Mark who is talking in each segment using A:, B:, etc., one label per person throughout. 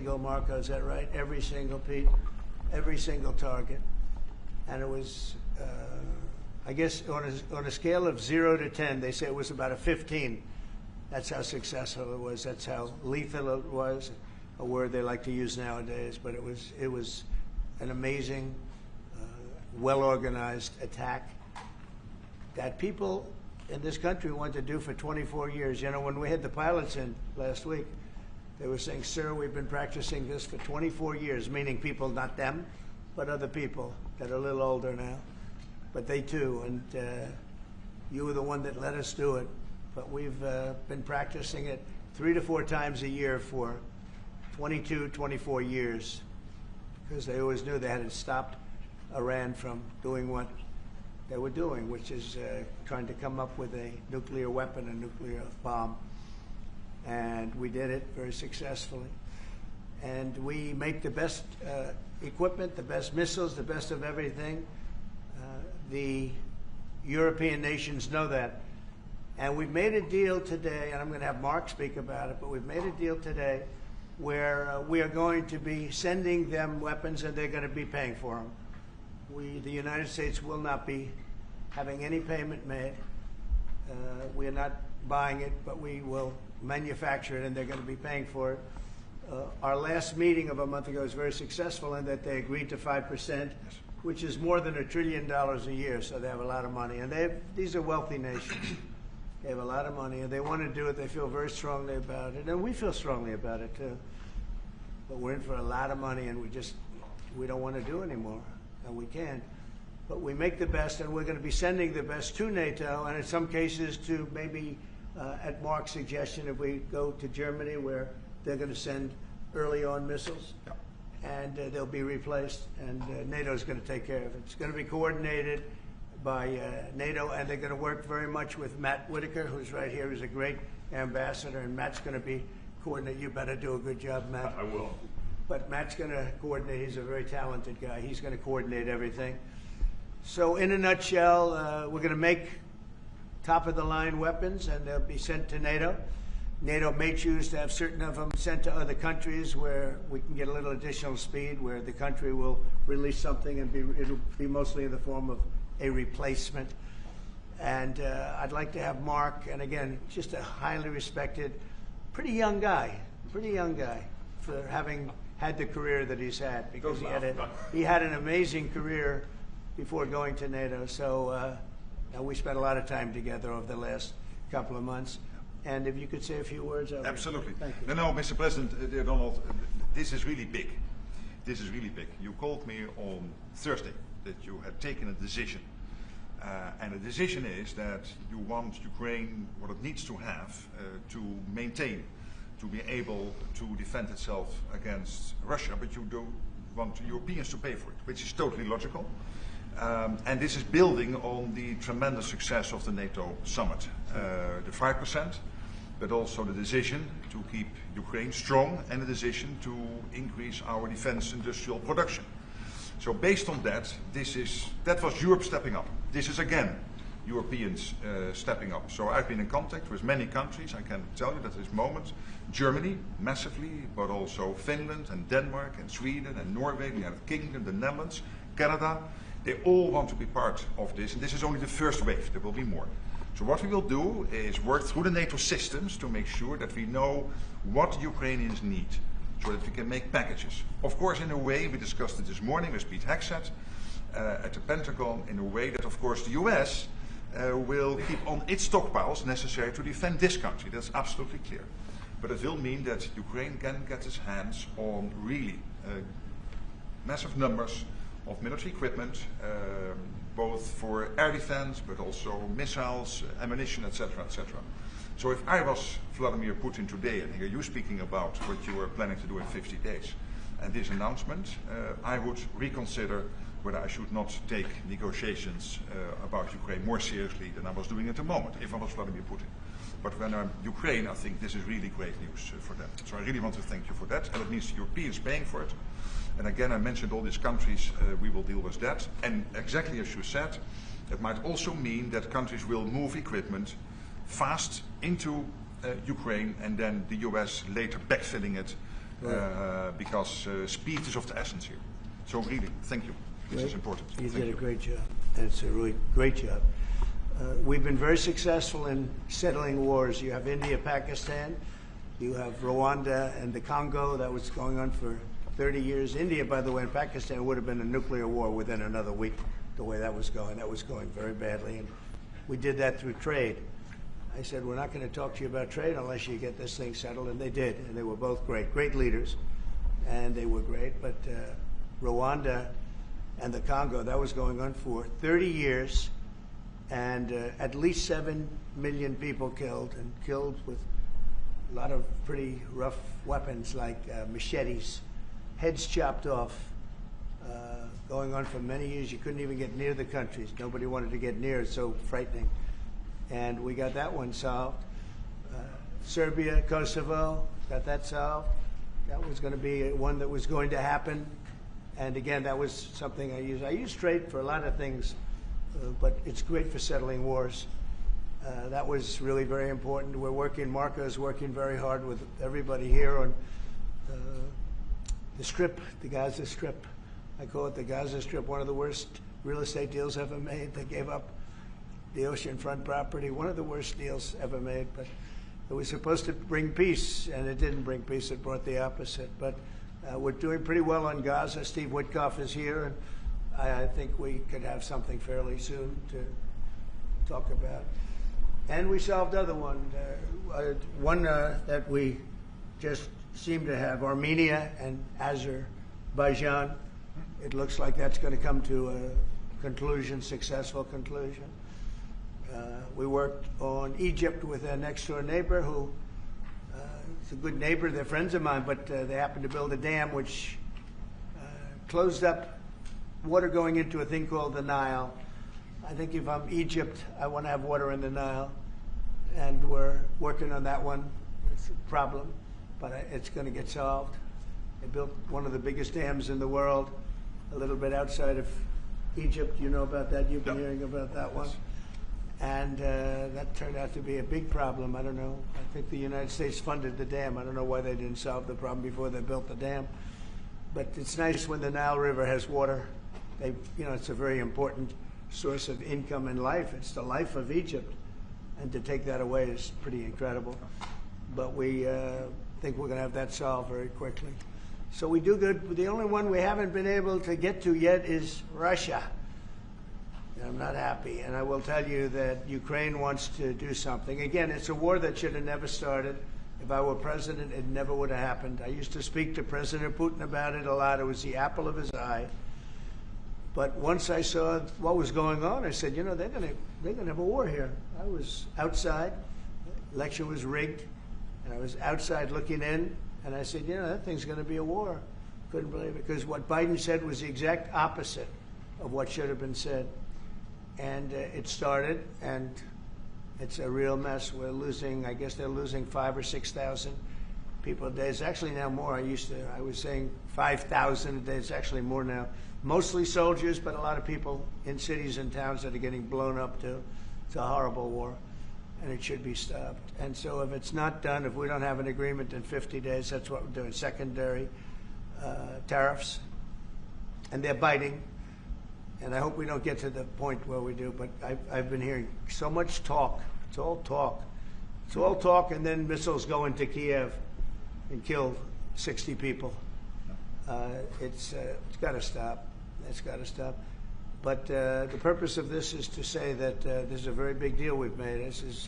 A: single, Marco, is that right? Every single, Pete? Every single target. And it was, I guess, on a scale of 0 to 10, they say it was about a 15. That's how successful it was. That's how lethal it was, a word they like to use nowadays. But it was an amazing, well-organized attack that people in this country want to do for 24 years. You know, when we had the pilots in last week, they were saying, sir, we've been practicing this for 24 years, meaning people, not them, but other people that are a little older now. But they too, and you were the one that let us do it. But we've been practicing it 3 to 4 times a year for 22, 24 years, because they always knew they had to stop Iran from doing what they were doing, which is trying to come up with a nuclear weapon, a nuclear bomb. And we did it very successfully. And we make the best equipment, the best missiles, the best of everything. The European nations know that. And we've made a deal today, and I'm going to have Mark speak about it, but we've made a deal today where we are going to be sending them weapons and they're going to be paying for them. The United States will not be having any payment made. We are not buying it, but we will manufacture it and they're going to be paying for it. Our last meeting of a month ago was very successful in that they agreed to 5%, which is more than $1 trillion a year, so they have a lot of money. And these are wealthy nations. They have a lot of money, and they want to do it. They feel very strongly about it, and we feel strongly about it, too. But we're in for a lot of money, and we don't want to do anymore, and we can't. But we make the best, and we're going to be sending the best to NATO, and in some cases to maybe, at Mark's suggestion, if we go to Germany, where they're going to send early on missiles, and they'll be replaced, and NATO is going to take care of it. It's going to be coordinated by NATO, and they're going to work very much with Matt Whitaker, who's right here, who's a great ambassador, and Matt's going to be coordinated. You better do a good job, Matt.
B: I will.
A: But Matt's going to coordinate. He's a very talented guy. He's going to coordinate everything. So in a nutshell, we're going to make top-of-the-line weapons, and they'll be sent to NATO. NATO may choose to have certain of them sent to other countries where we can get a little additional speed, where the country will release something and it'll be mostly in the form of a replacement. And I'd like to have Mark, and again, just a highly respected, pretty young guy for having had the career that he's had, because he had an amazing career before going to NATO. So we spent a lot of time together over the last couple of months. And if you could say a few words.
B: Absolutely.
A: Thank you.
B: No, Mr. President, dear Donald, this is really big. This is really big. You called me on Thursday that you had taken a decision. And the decision is that you want Ukraine what it needs to have to maintain, to be able to defend itself against Russia, but you don't want the Europeans to pay for it, which is totally logical. And this is building on the tremendous success of the NATO summit. The 5%, but also the decision to keep Ukraine strong and the decision to increase our defense industrial production. So based on that, that was Europe stepping up. This is again Europeans stepping up. So I've been in contact with many countries. I can tell you that at this moment, Germany massively, but also Finland and Denmark and Sweden and Norway, the United Kingdom, the Netherlands, Canada, they all want to be part of this. And this is only the first wave. There will be more. So what we will do is work through the NATO systems to make sure that we know what Ukrainians need, so that we can make packages. Of course, in a way, we discussed it this morning with Pete Hegseth at the Pentagon, in a way that, of course, the US will keep on its stockpiles necessary to defend this country. That's absolutely clear. But it will mean that Ukraine can get its hands on really massive numbers of military equipment, both for air defense, but also missiles, ammunition, etc., etc. So if I was Vladimir Putin today and hear you speaking about what you are planning to do in 50 days, and this announcement, I would reconsider whether I should not take negotiations about Ukraine more seriously than I was doing at the moment, if I was Vladimir Putin. But when I'm Ukraine, I think this is really great news for them. So I really want to thank you for that, and it means the Europeans paying for it. And again, I mentioned all these countries, we will deal with that. And exactly as you said, it might also mean that countries will move equipment fast into Ukraine, and then the US later backfilling it because speed is of the essence here. So really, thank you. This is important.
A: You did a great job. It's a really great job. We've been very successful in settling wars. You have India, Pakistan. You have Rwanda and the Congo. That was going on for 30 years. India, by the way, and Pakistan would have been a nuclear war within another week, the way that was going. That was going very badly. And we did that through trade. I said, we're not going to talk to you about trade unless you get this thing settled. And they did. And they were both great leaders. And they were great. But Rwanda and the Congo, that was going on for 30 years. And at least 7 million people killed, and killed with a lot of pretty rough weapons like machetes, heads chopped off, going on for many years. You couldn't even get near the countries. Nobody wanted to get near. It's so frightening. And we got that one solved. Serbia, Kosovo, got that solved. That was going to be one that was going to happen. And again, that was something I use. I use trade for a lot of things, but it's great for settling wars. That was really very important. We're working, Marco's working very hard with everybody here on the Strip, the Gaza Strip. I call it the Gaza Strip, one of the worst real estate deals ever made. They gave up the oceanfront property, one of the worst deals ever made. But it was supposed to bring peace, and it didn't bring peace. It brought the opposite. But we're doing pretty well on Gaza. Steve Witkoff is here, and I think we could have something fairly soon to talk about. And we solved other one. One that we just seem to have, Armenia and Azerbaijan. It looks like that's going to come to a conclusion, successful conclusion. We worked on Egypt with a next-door neighbor who is a good neighbor. They're friends of mine, but they happened to build a dam which closed up water going into a thing called the Nile. I think if I'm Egypt, I want to have water in the Nile, and we're working on that one. It's a problem, but it's going to get solved. They built one of the biggest dams in the world, a little bit outside of Egypt. You know about that? You've been hearing about that one. And that turned out to be a big problem. I don't know. I think the United States funded the dam. I don't know why they didn't solve the problem before they built the dam. But it's nice when the Nile River has water. It's a very important source of income and life. It's the life of Egypt. And to take that away is pretty incredible. But we think we're going to have that solved very quickly. So we do good. The only one we haven't been able to get to yet is Russia. I'm not happy. And I will tell you that Ukraine wants to do something. Again, it's a war that should have never started. If I were president, it never would have happened. I used to speak to President Putin about it a lot. It was the apple of his eye. But once I saw what was going on, I said, they're going to have a war here. I was outside. The election was rigged. And I was outside looking in. And I said, that thing's going to be a war. Couldn't believe it. Because what Biden said was the exact opposite of what should have been said. And it started, and it's a real mess. We're losing, I guess they're losing 5,000 or 6,000 people a day. It's actually now more. I was saying 5,000 a day. It's actually more now. Mostly soldiers, but a lot of people in cities and towns that are getting blown up too. It's a horrible war, and it should be stopped. And so if it's not done, if we don't have an agreement in 50 days, that's what we're doing. Secondary tariffs, and they're biting. And I hope we don't get to the point where we do, but I've been hearing so much talk. It's all talk. It's all talk, and then missiles go into Kiev and kill 60 people. It's got to stop. It's got to stop. But the purpose of this is to say that this is a very big deal we've made. This is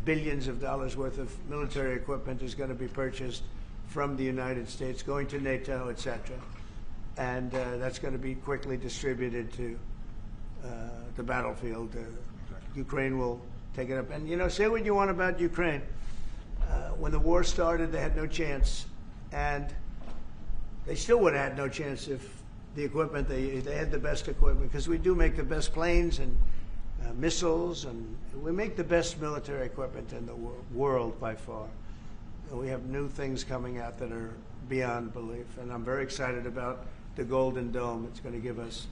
A: billions of dollars worth of military equipment is going to be purchased from the United States, going to NATO, etc. And that's going to be quickly distributed to the battlefield. Ukraine will take it up. And, say what you want about Ukraine. When the war started, they had no chance. And they still would have had no chance if the equipment, they had the best equipment. Because we do make the best planes and missiles, and we make the best military equipment in the world by far. And we have new things coming out that are beyond belief. And I'm very excited about the Golden Dome. It's going to give us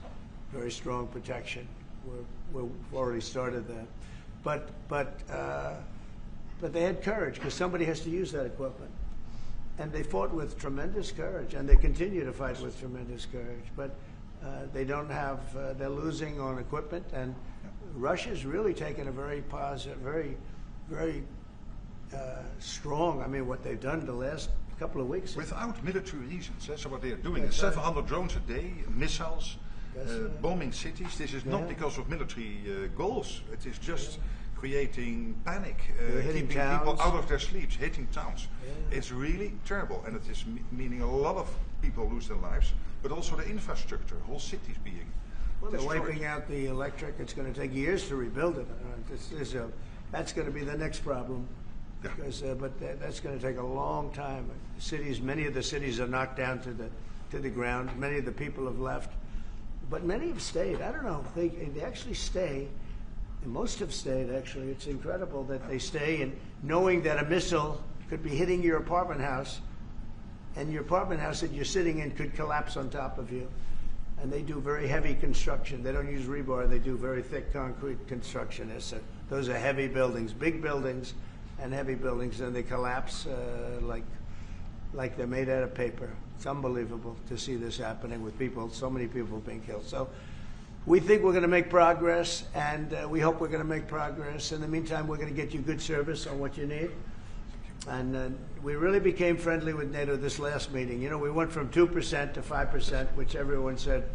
A: very strong protection. We've already started that. But they had courage, because somebody has to use that equipment. And they fought with tremendous courage, and they continue to fight with tremendous courage. But they don't have, they're losing on equipment, and Russia's really taken a very positive, very strong, I mean, what they've done the last couple of weeks.
B: Without military reasons. So what they are doing is 700 drones a day, missiles, bombing cities. This is not because of military goals. It is just creating panic, keeping people out of their sleeps, hitting towns. It's really terrible, and it is meaning a lot of people lose their lives, but also the infrastructure, whole cities being
A: they're
B: destroyed.
A: wiping out the electric. It's going to take years to rebuild it. That's going to be the next problem. Because, but that's going to take a long time. Cities, many of the cities are knocked down to the ground. Many of the people have left, but many have stayed. I don't know. They actually stay. Most have stayed. Actually, it's incredible that they stay, and knowing that a missile could be hitting your apartment house, and your apartment house that you're sitting in could collapse on top of you. And they do very heavy construction. They don't use rebar. They do very thick concrete construction. Those are heavy buildings, big buildings. And heavy buildings, and they collapse like they're made out of paper. It's unbelievable to see this happening with people, so many people being killed. So we think we're going to make progress, and we hope we're going to make progress. In the meantime, we're going to get you good service on what you need. And we really became friendly with NATO this last meeting. You know, we went from 2% to 5%, which everyone said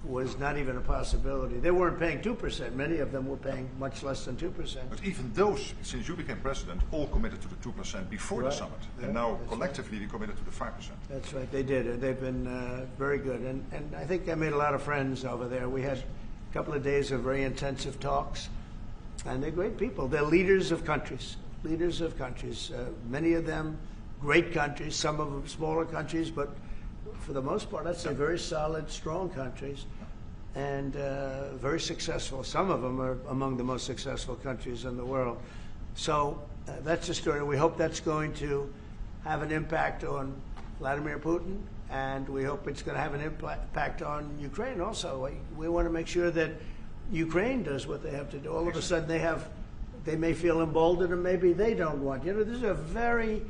A: was not even a possibility. They weren't paying 2%. Many of them were paying much less than 2%.
B: But even those, since you became president, all committed to the 2% before the summit. And now collectively we committed to the 5%.
A: That's right. They did. They've been very good. And I think I made a lot of friends over there. We had a couple of days of very intensive talks. And they're great people. They're leaders of countries. Leaders of countries. Many of them great countries, some of them smaller countries, but for the most part, I'd say very solid, strong countries, and very successful. Some of them are among the most successful countries in the world. So that's the story. We hope that's going to have an impact on Vladimir Putin, and we hope it's going to have an impact on Ukraine also. We want to make sure that Ukraine does what they have to do. All of a sudden they may feel emboldened, and maybe they don't want. You know, this is a very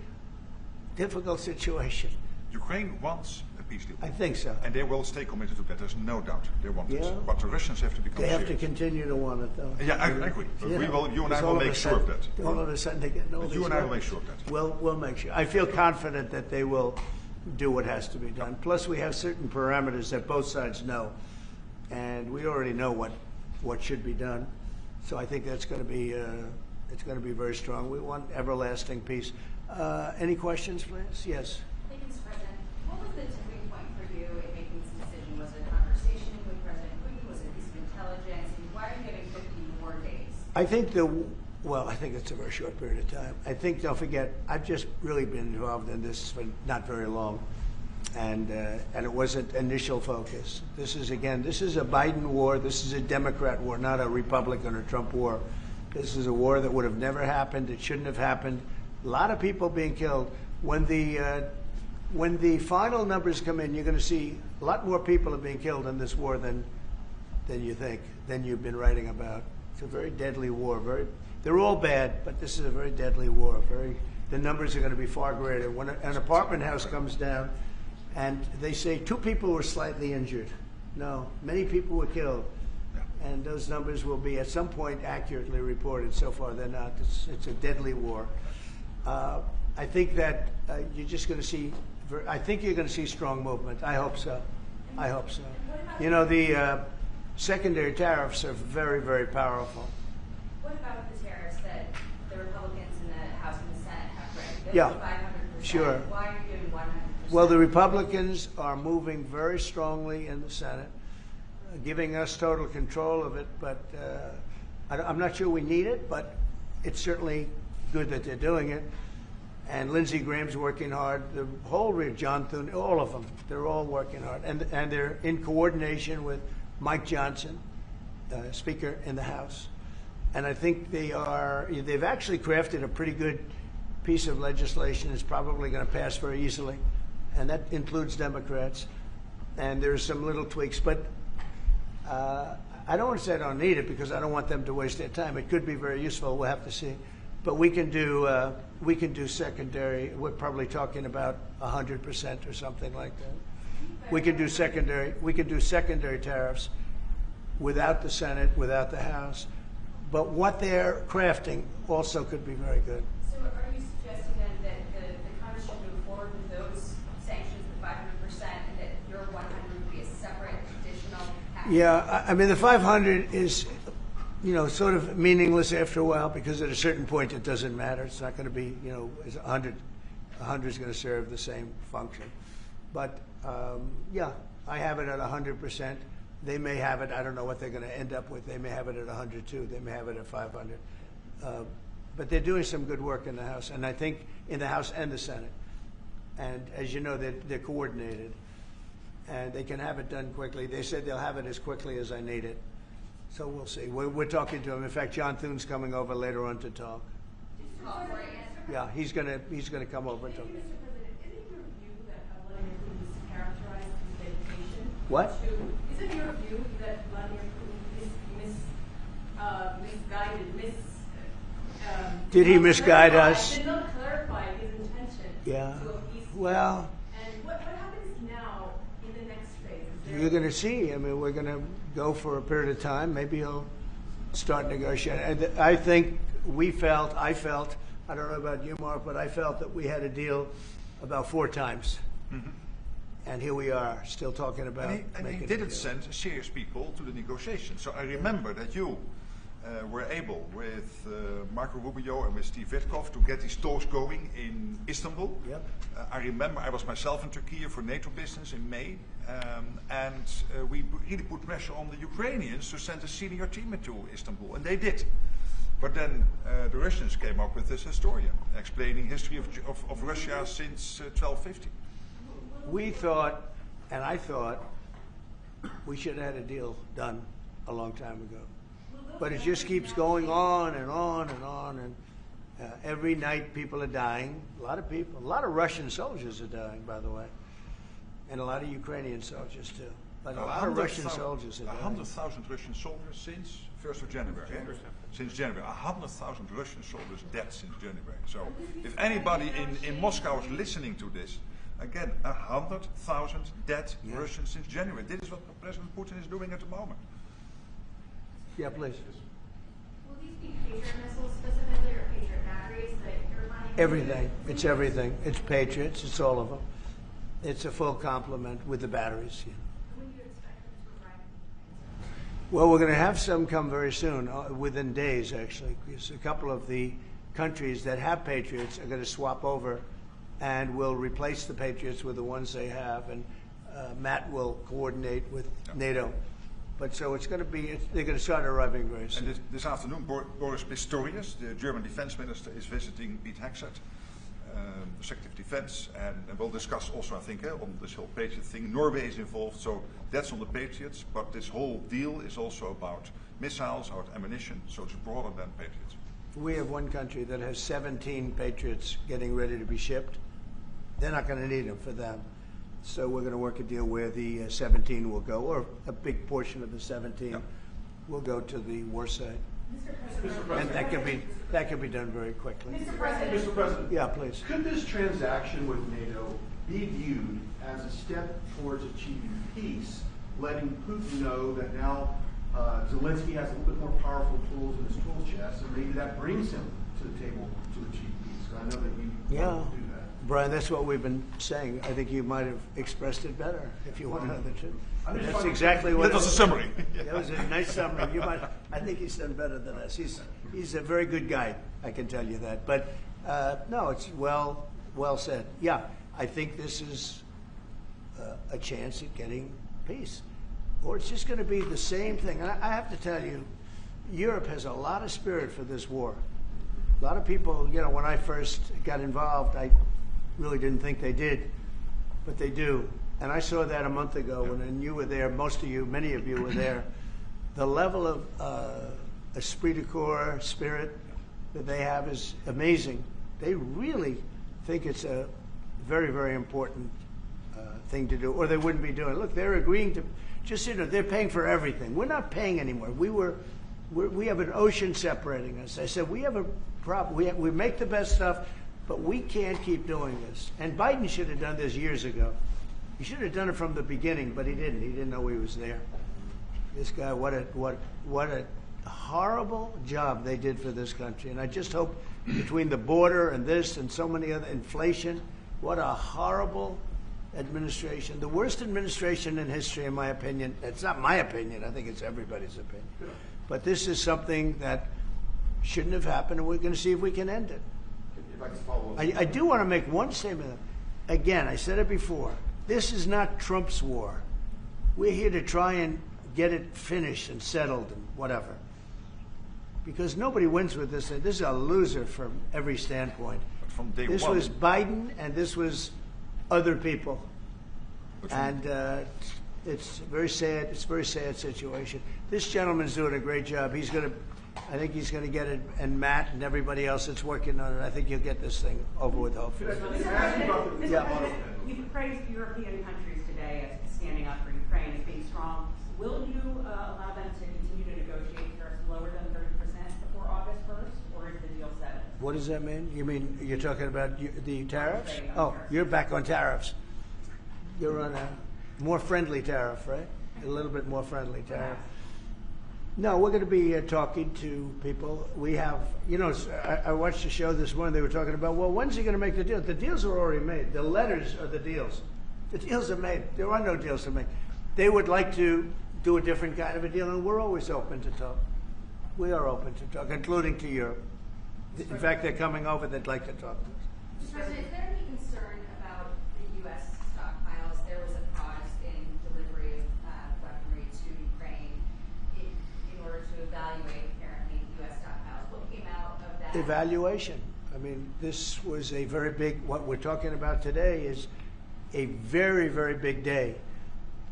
A: difficult situation.
B: Ukraine wants a peace deal.
A: I think so.
B: And they will stay committed to that. There's no doubt they want this. But the Russians have to become serious.
A: They have to continue to want it, though.
B: Yeah, I agree. You and I will make sure of that.
A: All of a sudden they get no.
B: You and I will make sure of that.
A: We'll make sure. I feel confident that they will do what has to be done. Plus, we have certain parameters that both sides know, and we already know what should be done. So I think that's going to be it's going to be very strong. We want everlasting peace. Any questions, please? Yes.
C: Thank you, Mr. President. What was the tipping point for you in making this decision? Was it a conversation with President Putin? Was it a piece of intelligence? And why are you giving 50 more days?
A: I think I think it's a very short period of time. I think, don't forget, I've just really been involved in this for not very long, and it wasn't initial focus. This is a Biden war. This is a Democrat war, not a Republican or Trump war. This is a war that would have never happened. It shouldn't have happened. A lot of people being killed. When the final numbers come in, you're going to see a lot more people are being killed in this war than you think, than you've been writing about. It's a very deadly war. They're all bad, but this is a very deadly war. The numbers are going to be far greater. When an apartment house comes down, and they say 2 people were slightly injured. No, many people were killed. And those numbers will be at some point accurately reported. So far, they're not. It's a deadly war. I think that you're just going to see. I think you're going to see strong movement. I hope so. I hope so. You know, the secondary tariffs are very, very powerful.
C: What about the tariffs that the Republicans in the House and the Senate have read?
A: Yeah,
C: 500%.
A: sure.
C: Why are you doing 100%?
A: Well, the Republicans are moving very strongly in the Senate, giving us total control of it. But I'm not sure we need it, but it's certainly good that they're doing it. And Lindsey Graham's working hard. The whole John Thune, all of them, they're all working hard. And they're in coordination with Mike Johnson, Speaker in the House. And I think they've actually crafted a pretty good piece of legislation. It's probably going to pass very easily. And that includes Democrats. And there's some little tweaks. But I don't want to say I don't need it because I don't want them to waste their time. It could be very useful. We'll have to see. But we can do we can do secondary. We're probably talking about 100% or something like that. We can do secondary. We can do secondary tariffs without the Senate, without the House. But what they're crafting also could be very good.
C: So are you suggesting then that the Congress should move forward with those sanctions, the 500%, and that your 100 would be a separate additional package?
A: Yeah, I mean, the 500 is, sort of meaningless after a while, because at a certain point it doesn't matter. It's not going to be, it's 100. 100 is going to serve the same function. But, yeah, I have it at 100%. They may have it, I don't know what they're going to end up with. They may have it at 100 too. They may have it at 500. But they're doing some good work in the House, and I think in the House and the Senate. And as you know, they're coordinated, and they can have it done quickly. They said they'll have it as quickly as I need it. So we'll see. We're talking to them. In fact, John Thune's coming over later on to talk. Yeah, he's gonna come over and talk.
D: Mr. President, isn't it your view that Vladimir Putin mischaracterized his dedication?
A: What?
D: Isn't it your view that Vladimir Putin misguided,
A: Did he misguide us?
D: Did not clarify his intention
A: Yeah.
D: to appease?
A: Well,
D: And what happens now in the next phase?
A: you're going to see. I mean, we're going to go for a period of time. Maybe he'll start negotiating. And I think I felt, I don't know about you, Mark, but I felt that we had a deal about 4 times. Mm-hmm. And here we are, still talking about
B: And he didn't send serious people to the negotiations. So I remember that you were able, with Marco Rubio and with Steve Witkoff, to get these talks going in Istanbul.
A: Yep.
B: I remember I was myself in Turkey for NATO business in May, and we really put pressure on the Ukrainians to send a senior team into Istanbul, and they did. But then the Russians came up with this historian explaining history of Russia since 1250.
A: We thought, and I thought, we should have had a deal done a long time ago. But it just keeps going on and on and on, and every night people are dying. A lot of people, a lot of Russian soldiers are dying, by the way, and a lot of Ukrainian soldiers too. But a lot of Russian soldiers are dying.
B: 100,000 Russian soldiers since 1st of January. Since January, 100,000 Russian soldiers dead since January. So, if anybody in Moscow is listening to this, again, 100,000 dead Russians since January. This is what President Putin is doing at the moment.
A: Yeah, please.
C: Will these be Patriot missiles specifically, or Patriot batteries that you're planning?
A: Everything. It's everything. It's Patriots. It's all of them. It's a full complement with the batteries. Yeah.
C: When do you expect them to arrive?
A: Well, we're going to have some come very soon, within days, actually. Because a couple of the countries that have Patriots are going to swap over, and will replace the Patriots with the ones they have. And Matt will coordinate with NATO. But so it's going to be, they're going to start arriving very soon.
B: And this afternoon, Boris Pistorius, the German defense minister, is visiting Pete Hegseth, the Secretary of Defense, and we'll discuss also, I think, on this whole Patriot thing. Norway is involved, so that's on the Patriots, but this whole deal is also about missiles, about ammunition, so it's broader than Patriots.
A: We have one country that has 17 Patriots getting ready to be shipped. They're not going to need them for them. So we're going to work a deal where the 17 will go, or a big portion of the 17 will go to the war site.
D: Mr. President.
A: And that can be done very quickly.
D: Mr. President.
E: Mr. President.
A: Yeah, please.
E: Could this transaction with NATO be viewed as a step towards achieving peace, letting Putin know that now Zelensky has a little bit more powerful tools in his tool chest, and maybe that brings him to the table to achieve peace? So I know that you want to do that.
A: Brian, that's what we've been saying. I think you might have expressed it better if you want to know the truth. That's exactly what.
B: That was a summary.
A: That was a nice summary. I think he's done better than us. He's a very good guy, I can tell you that. But no, it's well said. Yeah, I think this is a chance at getting peace, or it's just going to be the same thing. And I have to tell you, Europe has a lot of spirit for this war. A lot of people, when I first got involved, I really didn't think they did, but they do. And I saw that a month ago when you were there, many of you were there. The level of esprit de corps, spirit that they have is amazing. They really think it's a very, very important thing to do, or they wouldn't be doing it. Look, they're agreeing to, they're paying for everything. We're not paying anymore. We have an ocean separating us. I said, we have a problem. We make the best stuff. But we can't keep doing this. And Biden should have done this years ago. He should have done it from the beginning, but he didn't. He didn't know he was there. This guy, what a horrible job they did for this country. And I just hope between the border and this and so many other, inflation, what a horrible administration. The worst administration in history, in my opinion. It's not my opinion. I think it's everybody's opinion. But this is something that shouldn't have happened, and we're going to see if we can end it.
E: If I can follow up.
A: I do want to make one statement. Again, I said it before. This is not Trump's war. We're here to try and get it finished and settled and whatever. Because nobody wins with this. This is a loser from every standpoint.
B: But from day
A: This
B: one,
A: was Biden, and this was other people. And it's very sad. It's a very sad situation. This gentleman's doing a great job. He's going to, I think he's going to get it, and Matt and everybody else that's working on it. I think you'll get this thing over with, hopefully.
C: Mr. President, you've praised European countries today as standing up for Ukraine as being strong. Will you allow them to continue to negotiate tariffs lower than 30% before August 1st, or is the deal set?
A: What does that mean? You mean you're talking about the tariffs?
C: saying on
A: Oh,
C: tariffs.
A: you're back on tariffs. You're on a more friendly tariff, right? A little bit more friendly tariff. No, we're going to be talking to people. We have, you know, I watched the show this morning. They were talking about, well, when's he going to make the deal? The deals are already made. The letters are the deals. The deals are made. There are no deals to make. They would like to do a different kind of a deal, and we're always open to talk. We are open to talk, including to Europe. In fact, they're coming over. They'd like to talk to us.
C: Mr. President, is there any concern about the U.S. stockpiles? There was a pause in delivery of weaponry to Ukraine in order to evaluate, apparently, U.S. stockpiles. What came out of that?
A: Evaluation. I mean, this was a very big, what we're talking about today is a very, very big day.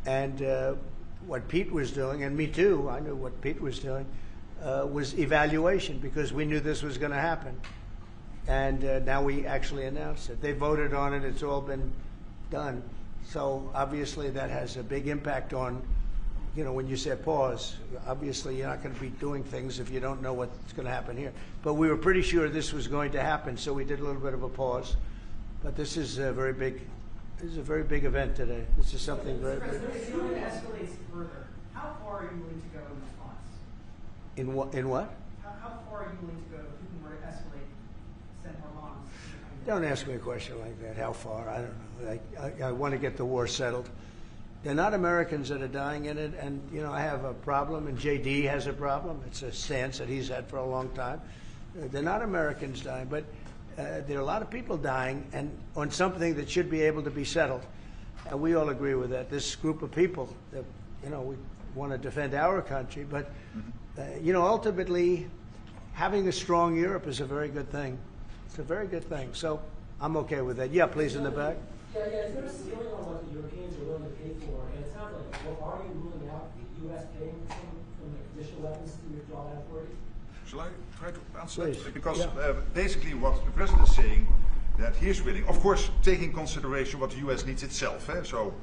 A: And what Pete was doing, and me too, I knew what Pete was doing, was evaluation, because we knew this was going to happen. And now we actually announced it. They voted on it. It's all been done. So obviously that has a big impact on, you know, when you say pause, obviously you're not going to be doing things if you don't know what's going to happen here. But we were pretty sure this was going to happen, so we did a little bit of a pause. But this is a very big, this is a very big event today. This is something very big.
F: If Putin escalates further, how far are you willing to go in response?
A: In what? In what?
F: How far are you willing to go if Putin were to escalate, send more bombs?
A: Don't ask me a question like that. How far? I don't know. I want to get the war settled. They're not Americans that are dying in it, and you know I have a problem, and JD has a problem. It's a stance that he's had for a long time. They're not Americans dying, but there are a lot of people dying, and on something that should be able to be settled, and we all agree with that. This group of people, that, you know, we want to defend our country, but you know, ultimately, having a strong Europe is a very good thing. It's a very good thing. So I'm okay with that. Yeah, please, in the back.
G: Yeah, is there a ceiling on what the Europeans are willing to pay for? And it sounds like, well, are you ruling out the U.S. paying from the conditional weapons to withdraw that authority?
B: Shall I try to answer
A: Please.
B: that? Because
A: Yeah.
B: basically what the president is saying, that he is willing, of course, taking consideration what the U.S. needs itself. So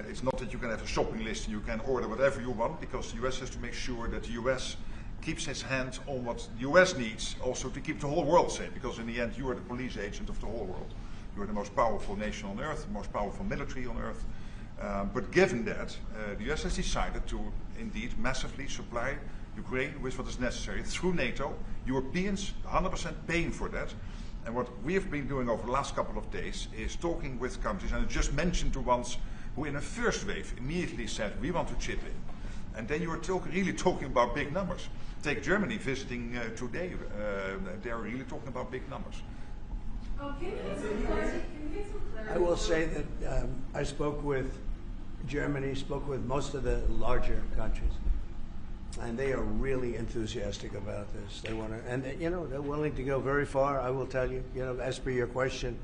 B: it's not that you can have a shopping list and you can order whatever you want, because the U.S. has to make sure that the U.S. keeps its hand on what the U.S. needs, also to keep the whole world safe, because in the end you are the police agent of the whole world. You are the most powerful nation on earth, the most powerful military on earth. But given that, the U.S. has decided to indeed massively supply Ukraine with what is necessary through NATO. Europeans 100% paying for that. And what we have been doing over the last couple of days is talking with countries, and I just mentioned the ones who in the first wave immediately said, we want to chip in. And then you are really talking about big numbers. Take Germany visiting today. They're really talking about big numbers.
C: Can you get some clarity?
A: I will say that I spoke with Germany, spoke with most of the larger countries, and they are really enthusiastic about this. They want to, and you know, they're willing to go very far. I will tell you, you know, as per your question,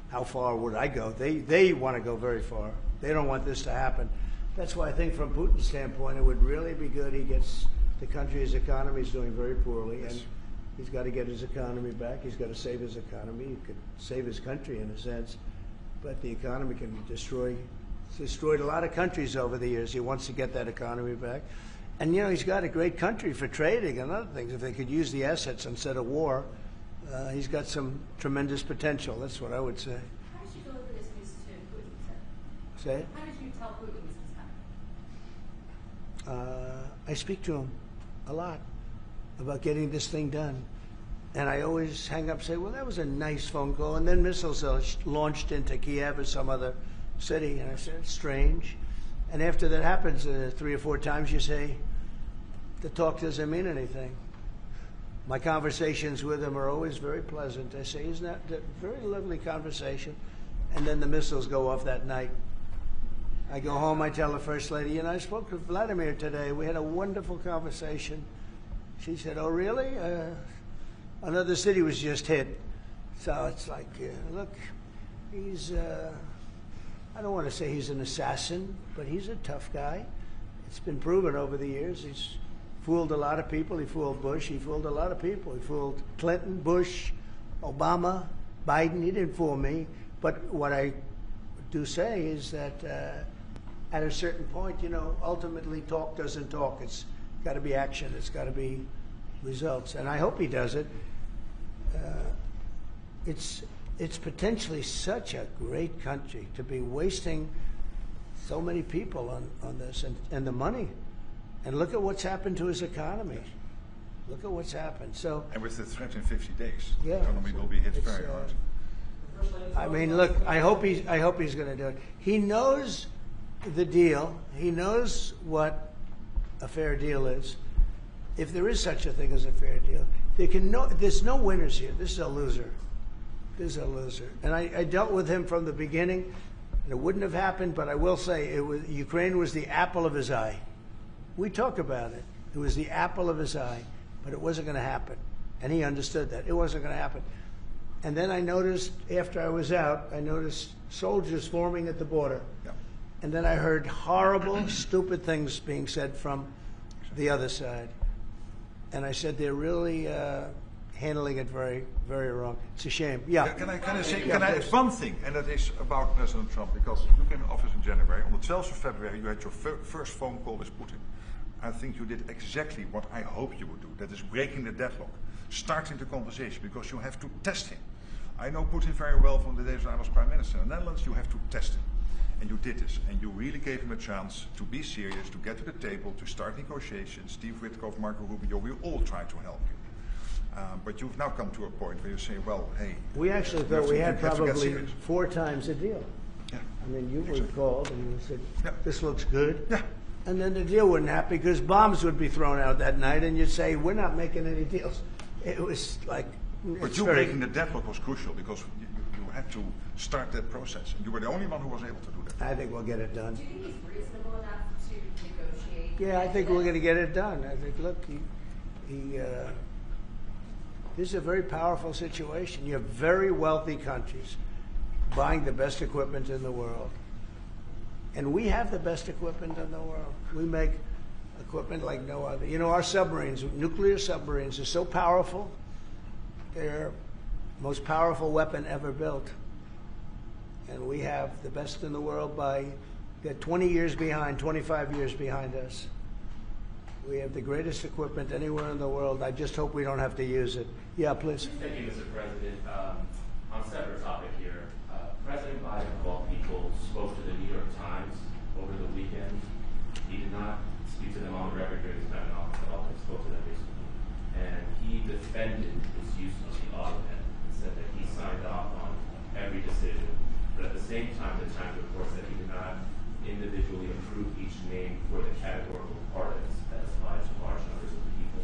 A: how far would I go? They want to go very far. They don't want this to happen. That's why I think from Putin's standpoint, it would really be good. He gets the country, his economy is doing very poorly, and he's got to get his economy back. He's got to save his economy. He could save his country in a sense, but the economy can be destroyed. He's destroyed a lot of countries over the years. He wants to get that economy back. And, you know, he's got a great country for trading and other things. If they could use the assets instead of war, He's got some tremendous potential. That's what I would say.
C: How did you deliver this news to Putin, sir?
A: Say?
C: How did you tell Putin this was coming?
A: I speak to him a lot about getting this thing done. And I always hang up and say, well, that was a nice phone call. And then missiles are launched into Kiev or some other city. And I said, it's strange. And after that happens 3 or 4 times, you say, the talk doesn't mean anything. My conversations with him are always very pleasant. I say, isn't that a very lovely conversation? And then the missiles go off that night. I go home, I tell the First Lady, you know, I spoke to Vladimir today. We had a wonderful conversation. She said, oh, really? Another city was just hit. So it's like, look, he's, I don't want to say he's an assassin, but he's a tough guy. It's been proven over the years. He's fooled a lot of people. He fooled Bush. He fooled a lot of people. He fooled Clinton, Bush, Obama, Biden. He didn't fool me. But what I do say is that at a certain point, you know, ultimately talk doesn't talk. It's got to be action. It's got to be results. And I hope he does it. It's potentially such a great country to be wasting so many people on this and the money. And look at what's happened to his economy. Look at what's happened. So,
B: And with the threat in 50 days,
A: Yeah,
B: the economy will be hit
A: it's,
B: very hard.
A: I mean, look, I hope he's going to do it. He knows the deal. He knows what a fair deal is. If there is such a thing as a fair deal, there's no winners here. This is a loser. This is a loser. And I dealt with him from the beginning. It wouldn't have happened, but I will say Ukraine was the apple of his eye. We talk about it. It was the apple of his eye, but it wasn't going to happen. And he understood that. It wasn't going to happen. And then I noticed, after I was out, I noticed soldiers forming at the border.
B: Yeah.
A: And then I heard horrible, stupid things being said from the other side. And I said, they're really handling it very, very wrong. It's a shame. Yeah.
B: Can I say
A: Yeah, please.
B: one thing, and that is about President Trump, because you came in office in January. On the 12th of February, you had your first phone call with Putin. I think you did exactly what I hoped you would do. That is breaking the deadlock, starting the conversation, because you have to test him. I know Putin very well from the days when I was Prime Minister in the Netherlands. You have to test him. And you did this, and you really gave him a chance to be serious, to get to the table, to start negotiations. Steve Witkoff, Marco Rubio, we all tried to help you. But you've now come to a point where you say, well, hey...
A: We actually thought we had
B: have to get
A: probably
B: serious.
A: 4 times a deal.
B: Yeah.
A: I mean, you were called and you said,
B: Yeah.
A: this looks good.
B: Yeah.
A: And then the deal wouldn't happen because bombs would be thrown out that night and you'd say, we're not making any deals. It was like...
B: But you breaking the deadlock was crucial because you had to start that process. And you were the only one who was able to do that.
A: I think we'll get it done.
C: Do you think he's reasonable enough to negotiate?
A: Yeah, I think we're going to get it done. I think, look, this is a very powerful situation. You have very wealthy countries buying the best equipment in the world. And we have the best equipment in the world. We make equipment like no other. You know, our submarines, nuclear submarines, are so powerful. They're the most powerful weapon ever built. And we have the best in the world they're 20 years behind, 25 years behind us. We have the greatest equipment anywhere in the world. I just hope we don't have to use it. Yeah, please.
H: Thank you, Mr. President. On a separate topic here, President Biden, of all people, spoke to the New York Times over the weekend. He did not speak to them on the record during his time in office at all, but spoke to them recently. And he defended his use of the auto pen and said that he signed off on every decision. But at the same time, the Times reports that he did not individually approve each name for the categorical pardons that applied to large numbers of people.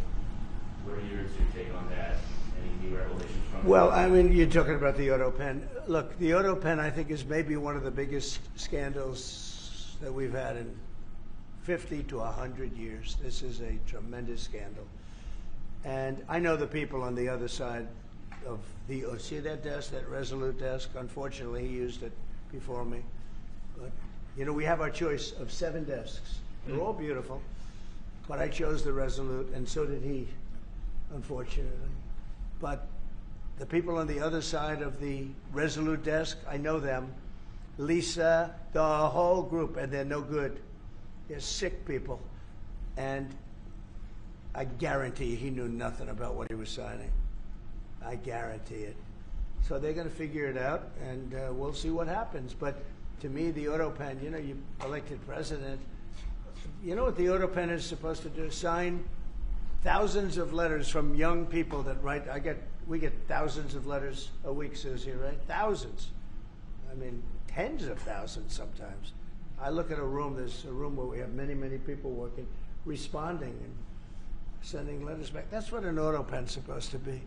H: What are your take on that? Any new revelations from
A: Well, I mean, you're talking about the auto pen. Look, the auto pen, I think, is maybe one of the biggest scandals that we've had in 50 to 100 years. This is a tremendous scandal. And I know the people on the other side of see that desk, that Resolute desk? Unfortunately, he used it before me. But, you know, we have our choice of 7 desks. They're all beautiful. But I chose the Resolute, and so did he, unfortunately. But the people on the other side of the Resolute desk, I know them. Lisa, the whole group, and they're no good. They're sick people. And I guarantee he knew nothing about what he was signing. I guarantee it. So they're going to figure it out, and we'll see what happens. But to me, the auto pen, you know, you elected president. You know what the auto pen is supposed to do? Sign thousands of letters from young people that write. We get thousands of letters a week, Susie, right? Thousands. I mean, tens of thousands sometimes. I look at a room, there's a room where we have many, many people working, responding and sending letters back. That's what an auto pen's supposed to be.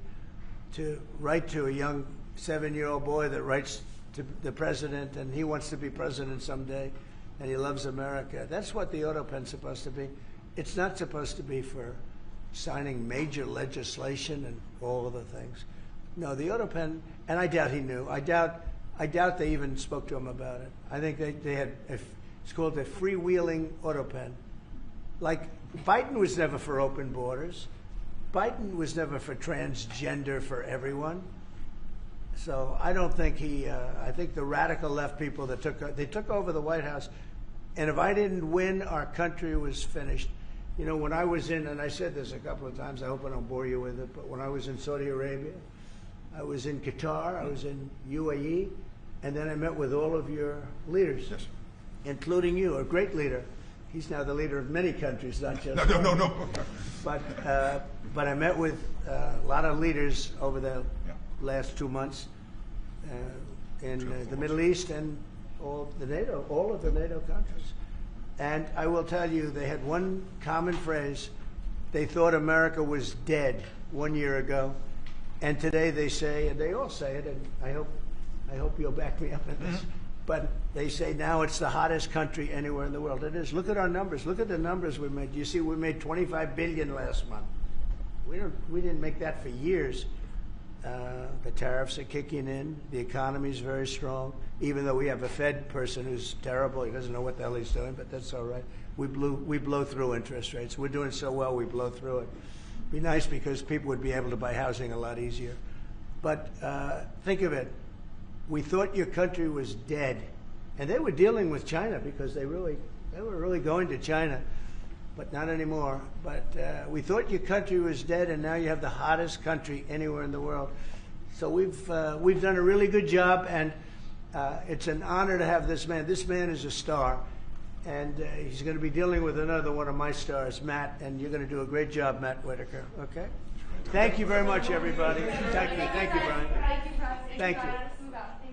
A: To write to a young 7-year-old boy that writes to the president and he wants to be president someday and he loves America. That's what the auto pen's supposed to be. It's not supposed to be for signing major legislation and all of the things. No, the auto pen, and I doubt he knew. I doubt they even spoke to him about it. I think they had, it's called a freewheeling auto pen. Like, Biden was never for open borders. Biden was never for transgender for everyone. So I don't think I think the radical left people that took over the White House, and if I didn't win, our country was finished. You know, when I was in, and I said this a couple of times, I hope I don't bore you with it, but when I was in Saudi Arabia, I was in Qatar, I was in UAE, and then I met with all of your leaders,
B: Yes.
A: including you, a great leader. He's now the leader of many countries, not just
B: No.
A: But I met with a lot of leaders over the last 2 months in the Middle East and all of the NATO countries. And I will tell you, they had one common phrase. They thought America was dead 1 year ago. And today they say, and they all say it, and I hope you'll back me up in this, but they say now it's the hottest country anywhere in the world. It is. Look at our numbers. Look at the numbers we made. You see, we made $25 billion last month. We didn't make that for years. The tariffs are kicking in. The economy's very strong, even though we have a Fed person who's terrible. He doesn't know what the hell he's doing, but that's all right. We blow through interest rates. We're doing so well, we blow through it. Be nice because people would be able to buy housing a lot easier. But think of it. We thought your country was dead. And they were dealing with China because they were really going to China, but not anymore. But we thought your country was dead, and now you have the hottest country anywhere in the world. So we've done a really good job, and it's an honor to have this man. This man is a star, and he's going to be dealing with another one of my stars, Matt, and you're going to do a great job, Matt Whitaker. Okay? Thank you very much, everybody. Thank you, Brian.
C: Thank you, President.
A: Thank you.